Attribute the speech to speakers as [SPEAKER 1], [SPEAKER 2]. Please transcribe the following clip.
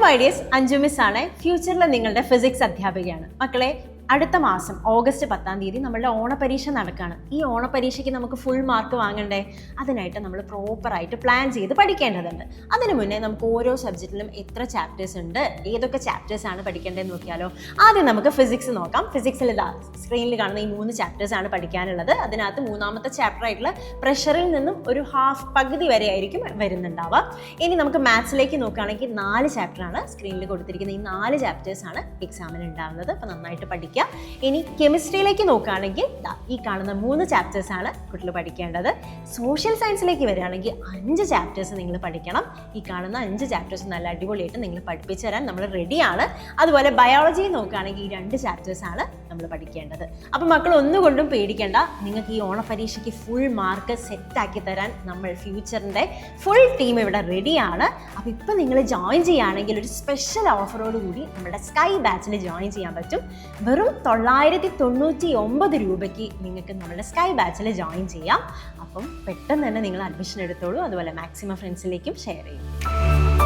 [SPEAKER 1] My dears, Anju miss ആണ്. ഫ്യൂച്ചറിൽ നിങ്ങളുടെ ഫിസിക്സ് അധ്യാപികയാണ്. മക്കളെ, അടുത്ത മാസം ഓഗസ്റ്റ് 10 നമ്മളുടെ ഓണപരീക്ഷ നടക്കുകയാണ്. ഈ ഓണപരീക്ഷയ്ക്ക് നമുക്ക് ഫുൾ മാർക്ക് വാങ്ങണ്ടേ? അതിനായിട്ട് നമ്മൾ പ്രോപ്പറായിട്ട് പ്ലാൻ ചെയ്ത് പഠിക്കേണ്ടതുണ്ട്. അതിനു മുന്നേ നമുക്ക് ഓരോ സബ്ജക്റ്റിലും എത്ര ചാപ്റ്റേഴ്സ് ഉണ്ട്, ഏതൊക്കെ ചാപ്റ്റേഴ്സ് ആണ് പഠിക്കേണ്ടതെന്ന് നോക്കിയാലോ. ആദ്യം നമുക്ക് ഫിസിക്സ് നോക്കാം. ഫിസിക്സിൽ സ്ക്രീനിൽ കാണുന്ന ഈ 3 ചാപ്റ്റേഴ്സ് ആണ് പഠിക്കാനുള്ളത്. അതിനകത്ത് 3ാമത്തെ ചാപ്റ്റർ ആയിട്ടുള്ള പ്രഷറിൽ നിന്നും ഒരു പകുതി വരെ ആയിരിക്കും വരുന്നുണ്ടാവുക. ഇനി നമുക്ക് മാത്സിലേക്ക് നോക്കുകയാണെങ്കിൽ 4 ചാപ്റ്ററാണ് സ്ക്രീനിൽ കൊടുത്തിരിക്കുന്നത്. ഈ 4 ചാപ്റ്റേഴ്സ് ആണ് എക്സാമിന് ഉണ്ടാവുന്നത്. അപ്പോൾ നന്നായിട്ട് പഠിക്കുക. ഇനി കെമിസ്ട്രിയിലേക്ക് നോക്കുകയാണെങ്കിൽ ഈ കാണുന്ന 3 ചാപ്റ്റേഴ്സ് ആണ് കുട്ടികൾ പഠിക്കേണ്ടത്. സോഷ്യൽ സയൻസിലേക്ക് വരികയാണെങ്കിൽ 5 ചാപ്റ്റേഴ്സ് നിങ്ങൾ പഠിക്കണം. ഈ കാണുന്ന 5 ചാപ്റ്റേഴ്സ് നല്ല അടിപൊളിയായിട്ട് നിങ്ങൾ പഠിപ്പിച്ചു തരാൻ നമ്മൾ റെഡിയാണ്. അതുപോലെ ബയോളജി നോക്കുകയാണെങ്കിൽ ഈ 2 ചാപ്റ്റേഴ്സ് ആണ് നമ്മൾ പഠിക്കേണ്ടത്. അപ്പോൾ മക്കൾ ഒന്നുകൊണ്ടും പേടിക്കേണ്ട. നിങ്ങൾക്ക് ഈ ഓണപരീക്ഷയ്ക്ക് ഫുൾ മാർക്ക് സെറ്റാക്കി തരാൻ നമ്മൾ ഫ്യൂച്ചറിൻ്റെ ഫുൾ ടീം ഇവിടെ റെഡിയാണ്. അപ്പോൾ ഇപ്പോൾ നിങ്ങൾ ജോയിൻ ചെയ്യുകയാണെങ്കിൽ ഒരു സ്പെഷ്യൽ ഓഫറോട് കൂടി നമ്മുടെ സ്കൈ ബാച്ചിൽ ജോയിൻ ചെയ്യാൻ പറ്റും. വെറും 999 രൂപയ്ക്ക് നിങ്ങൾക്ക് നമ്മുടെ സ്കൈ ബാച്ചിൽ ജോയിൻ ചെയ്യാം. അപ്പം പെട്ടെന്ന് തന്നെ നിങ്ങൾ അഡ്മിഷൻ എടുത്തോളൂ. അതുപോലെ മാക്സിമം ഫ്രണ്ട്സിലേക്കും ഷെയർ ചെയ്യും.